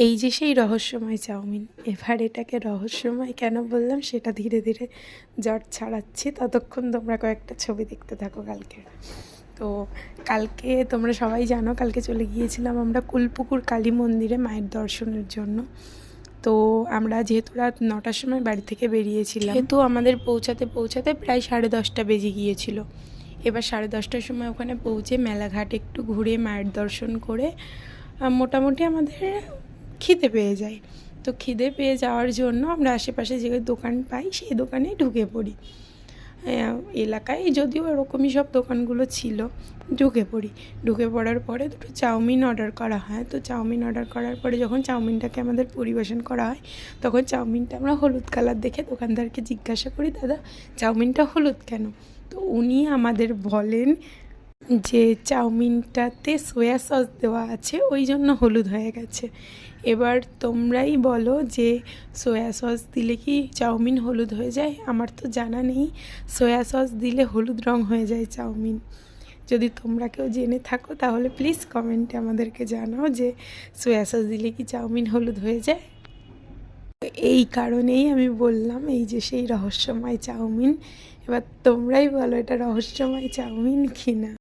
এই যে সেই রহস্যময় চাউমিন। এবার এটাকে রহস্যময় কেন বললাম সেটা ধীরে ধীরে জট ছাড়াচ্ছি, ততক্ষণ তোমরা কয়েকটা ছবি দেখতে থাকো কালকে। তো কালকে তোমরা সবাই জানো কালকে চলে গিয়েছিলাম আমরা কুলপুকুর কালী মন্দিরে মায়ের দর্শনের জন্য। তো আমরা যেহেতু রাত 9টার সময় বাড়ি থেকে বেরিয়েছিলাম, তো আমাদের পৌঁছাতে পৌঁছাতে প্রায় 10:30 বেজে গিয়েছিল। এবার 10:30টার সময় ওখানে পৌঁছে মেলাঘাট একটু ঘুরে মায়ের দর্শন করে মোটামুটি আমাদের খিদে পেয়ে যায়। তো খিদে পেয়ে যাওয়ার জন্য আমরা আশেপাশে যে দোকান পাই সেই দোকানেই ঢুকে পড়ি। এলাকায় যদিও এরকমই সব দোকানগুলো ছিল, ঢুকে পড়ার পরে দুটো চাউমিন অর্ডার করা হয়। তো চাউমিন অর্ডার করার পরে যখন চাউমিনটাকে আমাদের পরিবেশন করা হয়, তখন চাউমিনটা আমরা হলুদ কালার দেখে দোকানদারকে জিজ্ঞাসা করি, দাদা চাউমিনটা হলুদ কেন? তো উনি আমাদের বলেন যে চাউমিনটাতে সোয়া সস দেওয়া আছে, ওই জন্য হলুদ হয়ে গেছে। এবার তোমরাই বলো যে সোয়া সস দিলে কি চাউমিন হলুদ হয়ে যায়? আমার তো জানা নেই সোয়া সস দিলে হলুদ রং হয়ে যায় চাউমিন। যদি তোমরা কেউ জেনে থাকো তাহলে প্লিজ কমেন্টে আমাদেরকে জানাও যে সোয়া সস দিলে কি চাউমিন হলুদ হয়ে যায়। এই কারণেই আমি বললাম এই যে সেই রহস্যময় চাউমিন। এবার তোমরাই বলো এটা রহস্যময় চাউমিন কি না।